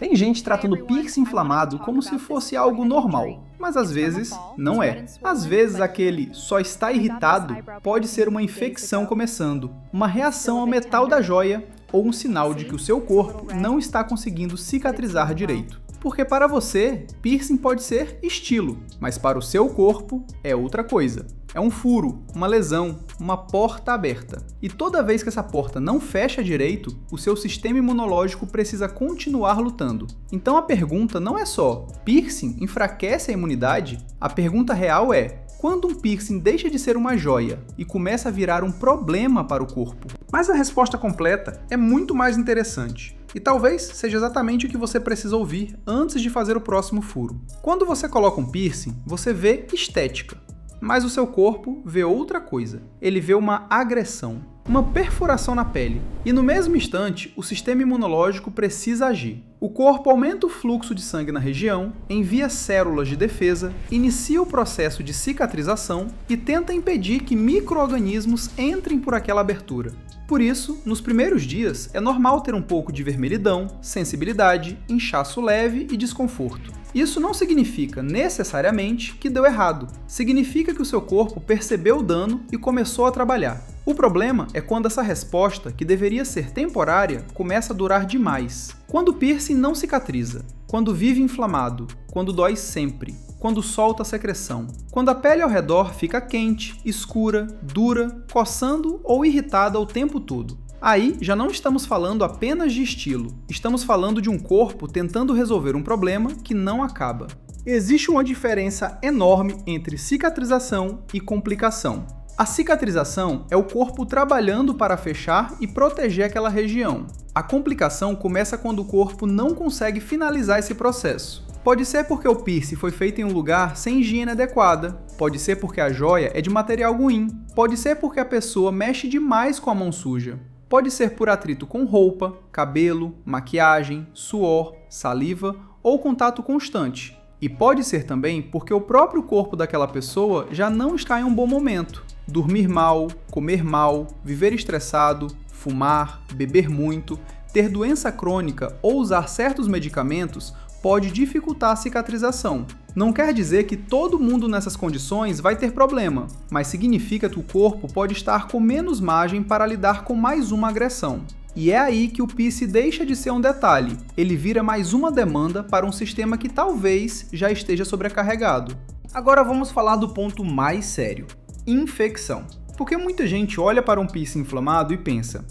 Tem gente tratando o piercing inflamado como se fosse algo normal, mas às vezes não é. Às vezes aquele só está irritado pode ser uma infecção começando, uma reação ao metal da joia ou um sinal de que o seu corpo não está conseguindo cicatrizar direito. Porque para você, piercing pode ser estilo, mas para o seu corpo é outra coisa. É um furo, uma lesão, uma porta aberta. E toda vez que essa porta não fecha direito, o seu sistema imunológico precisa continuar lutando. Então a pergunta não é só, piercing enfraquece a imunidade? A pergunta real é, quando um piercing deixa de ser uma joia e começa a virar um problema para o corpo? Mas a resposta completa é muito mais interessante. E talvez seja exatamente o que você precisa ouvir antes de fazer o próximo furo. Quando você coloca um piercing, você vê estética. Mas o seu corpo vê outra coisa. Ele vê uma agressão, uma perfuração na pele. E no mesmo instante, o sistema imunológico precisa agir. O corpo aumenta o fluxo de sangue na região, envia células de defesa, inicia o processo de cicatrização e tenta impedir que micro-organismos entrem por aquela abertura. Por isso, nos primeiros dias, é normal ter um pouco de vermelhidão, sensibilidade, inchaço leve e desconforto. Isso não significa, necessariamente, que deu errado. Significa que o seu corpo percebeu o dano e começou a trabalhar. O problema é quando essa resposta, que deveria ser temporária, começa a durar demais. Quando o piercing não cicatriza, quando vive inflamado, quando dói sempre, quando solta a secreção, quando a pele ao redor fica quente, escura, dura, coçando ou irritada o tempo todo. Aí já não estamos falando apenas de estilo, estamos falando de um corpo tentando resolver um problema que não acaba. Existe uma diferença enorme entre cicatrização e complicação. A cicatrização é o corpo trabalhando para fechar e proteger aquela região. A complicação começa quando o corpo não consegue finalizar esse processo. Pode ser porque o piercing foi feito em um lugar sem higiene adequada, pode ser porque a joia é de material ruim, pode ser porque a pessoa mexe demais com a mão suja. Pode ser por atrito com roupa, cabelo, maquiagem, suor, saliva ou contato constante. E pode ser também porque o próprio corpo daquela pessoa já não está em um bom momento. Dormir mal, comer mal, viver estressado, fumar, beber muito, ter doença crônica ou usar certos medicamentos pode dificultar a cicatrização. Não quer dizer que todo mundo nessas condições vai ter problema, mas significa que o corpo pode estar com menos margem para lidar com mais uma agressão. E é aí que o piercing deixa de ser um detalhe, ele vira mais uma demanda para um sistema que talvez já esteja sobrecarregado. Agora vamos falar do ponto mais sério, infecção. Porque muita gente olha para um piercing inflamado e pensa,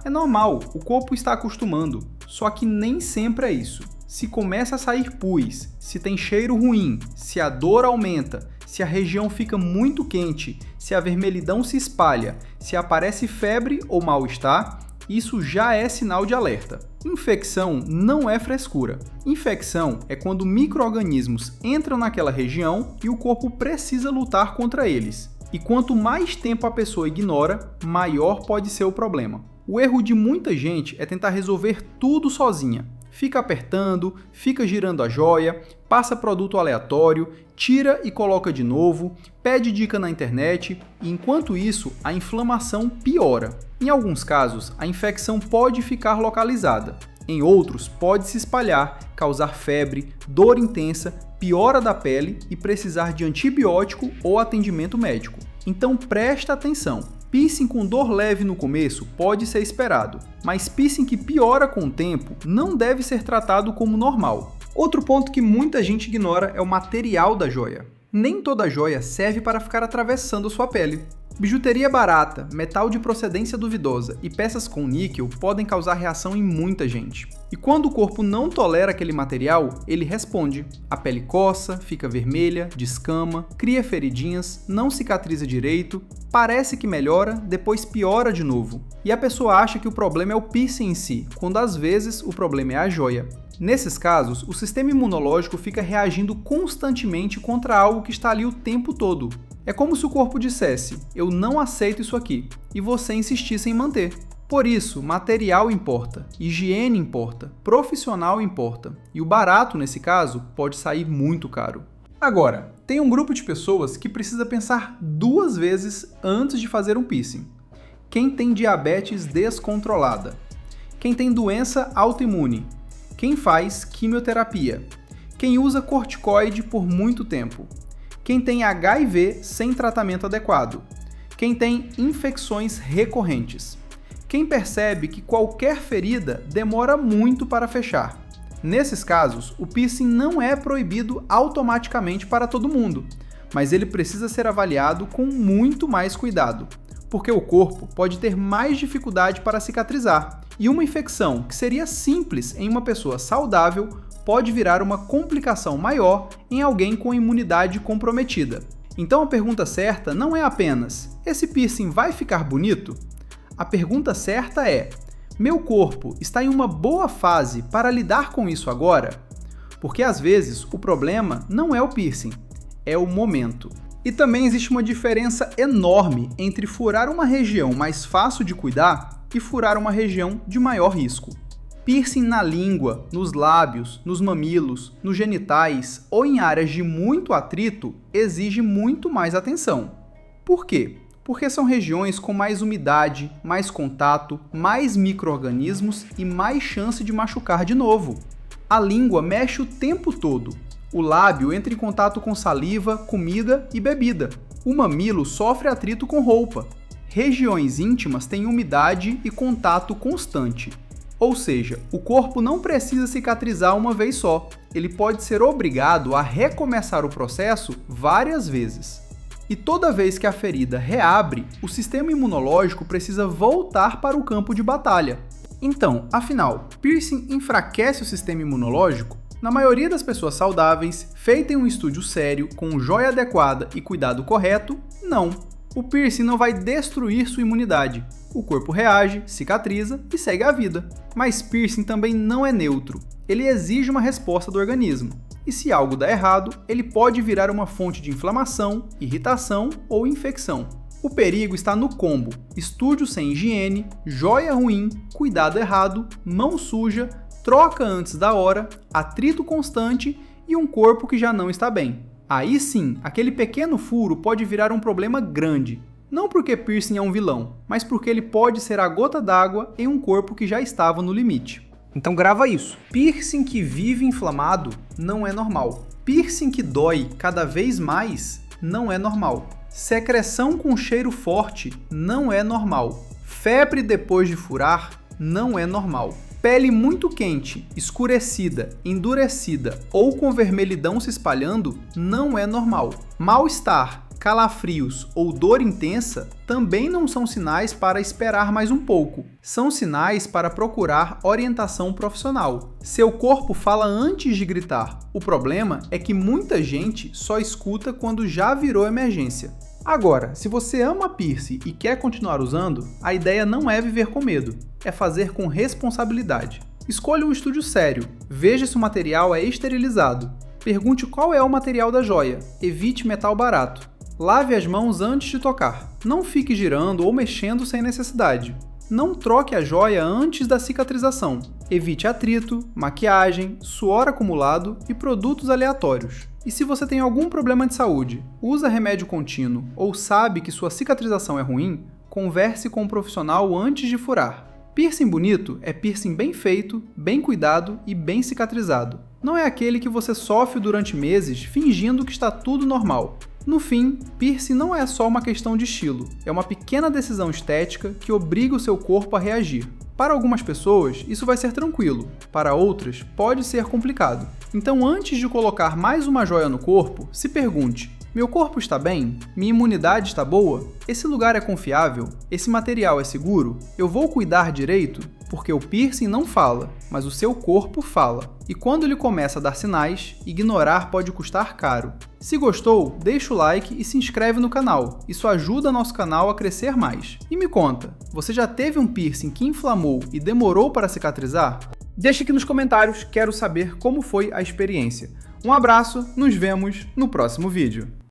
é normal, o corpo está acostumando, só que nem sempre é isso. Se começa a sair pus, se tem cheiro ruim, se a dor aumenta, se a região fica muito quente, se a vermelhidão se espalha, se aparece febre ou mal-estar, isso já é sinal de alerta. Infecção não é frescura. Infecção é quando micro-organismos entram naquela região e o corpo precisa lutar contra eles. E quanto mais tempo a pessoa ignora, maior pode ser o problema. O erro de muita gente é tentar resolver tudo sozinha. Fica apertando, fica girando a joia, passa produto aleatório, tira e coloca de novo, pede dica na internet e, enquanto isso, a inflamação piora. Em alguns casos, a infecção pode ficar localizada. Em outros, pode se espalhar, causar febre, dor intensa, piora da pele e precisar de antibiótico ou atendimento médico. Então presta atenção. Piercing com dor leve no começo pode ser esperado, mas piercing que piora com o tempo não deve ser tratado como normal. Outro ponto que muita gente ignora é o material da joia. Nem toda joia serve para ficar atravessando sua pele. Bijuteria barata, metal de procedência duvidosa e peças com níquel podem causar reação em muita gente. E quando o corpo não tolera aquele material, ele responde. A pele coça, fica vermelha, descama, cria feridinhas, não cicatriza direito, parece que melhora, depois piora de novo. E a pessoa acha que o problema é o piercing em si, quando às vezes o problema é a joia. Nesses casos, o sistema imunológico fica reagindo constantemente contra algo que está ali o tempo todo. É como se o corpo dissesse, eu não aceito isso aqui, e você insistisse em manter. Por isso, material importa, higiene importa, profissional importa, e o barato, nesse caso, pode sair muito caro. Agora, tem um grupo de pessoas que precisa pensar 2 vezes antes de fazer um piercing. Quem tem diabetes descontrolada, quem tem doença autoimune, quem faz quimioterapia, quem usa corticoide por muito tempo, quem tem HIV sem tratamento adequado, quem tem infecções recorrentes, quem percebe que qualquer ferida demora muito para fechar. Nesses casos, o piercing não é proibido automaticamente para todo mundo, mas ele precisa ser avaliado com muito mais cuidado, porque o corpo pode ter mais dificuldade para cicatrizar, e uma infecção que seria simples em uma pessoa saudável pode virar uma complicação maior em alguém com imunidade comprometida. Então a pergunta certa não é apenas: esse piercing vai ficar bonito? A pergunta certa é: meu corpo está em uma boa fase para lidar com isso agora? Porque às vezes o problema não é o piercing, é o momento. E também existe uma diferença enorme entre furar uma região mais fácil de cuidar e furar uma região de maior risco. Piercing na língua, nos lábios, nos mamilos, nos genitais ou em áreas de muito atrito exige muito mais atenção. Por quê? Porque são regiões com mais umidade, mais contato, mais micro-organismos e mais chance de machucar de novo. A língua mexe o tempo todo. O lábio entra em contato com saliva, comida e bebida. O mamilo sofre atrito com roupa. Regiões íntimas têm umidade e contato constante. Ou seja, o corpo não precisa cicatrizar uma vez só. Ele pode ser obrigado a recomeçar o processo várias vezes. E toda vez que a ferida reabre, o sistema imunológico precisa voltar para o campo de batalha. Então, afinal, piercing enfraquece o sistema imunológico? Na maioria das pessoas saudáveis, feita em um estúdio sério, com joia adequada e cuidado correto, não. O piercing não vai destruir sua imunidade. O corpo reage, cicatriza e segue a vida. Mas piercing também não é neutro. Ele exige uma resposta do organismo. E se algo dá errado, ele pode virar uma fonte de inflamação, irritação ou infecção. O perigo está no combo: estúdio sem higiene, joia ruim, cuidado errado, mão suja, troca antes da hora, atrito constante e um corpo que já não está bem. Aí sim, aquele pequeno furo pode virar um problema grande. Não porque piercing é um vilão, mas porque ele pode ser a gota d'água em um corpo que já estava no limite. Então grava isso. Piercing que vive inflamado não é normal. Piercing que dói cada vez mais não é normal. Secreção com cheiro forte não é normal. Febre depois de furar não é normal. Pele muito quente, escurecida, endurecida ou com vermelhidão se espalhando não é normal. Mal-estar, calafrios ou dor intensa também não são sinais para esperar mais um pouco. São sinais para procurar orientação profissional. Seu corpo fala antes de gritar. O problema é que muita gente só escuta quando já virou emergência. Agora, se você ama piercing e quer continuar usando, a ideia não é viver com medo, é fazer com responsabilidade. Escolha um estúdio sério, veja se o material é esterilizado, pergunte qual é o material da joia, evite metal barato. Lave as mãos antes de tocar, não fique girando ou mexendo sem necessidade. Não troque a joia antes da cicatrização, evite atrito, maquiagem, suor acumulado e produtos aleatórios. E se você tem algum problema de saúde, usa remédio contínuo ou sabe que sua cicatrização é ruim, converse com um profissional antes de furar. Piercing bonito é piercing bem feito, bem cuidado e bem cicatrizado. Não é aquele que você sofre durante meses fingindo que está tudo normal. No fim, piercing não é só uma questão de estilo, é uma pequena decisão estética que obriga o seu corpo a reagir. Para algumas pessoas, isso vai ser tranquilo, para outras, pode ser complicado. Então, antes de colocar mais uma joia no corpo, se pergunte: meu corpo está bem? Minha imunidade está boa? Esse lugar é confiável? Esse material é seguro? Eu vou cuidar direito? Porque o piercing não fala, mas o seu corpo fala. E quando ele começa a dar sinais, ignorar pode custar caro. Se gostou, deixa o like e se inscreve no canal. Isso ajuda nosso canal a crescer mais. E me conta, você já teve um piercing que inflamou e demorou para cicatrizar? Deixa aqui nos comentários, quero saber como foi a experiência. Um abraço, nos vemos no próximo vídeo.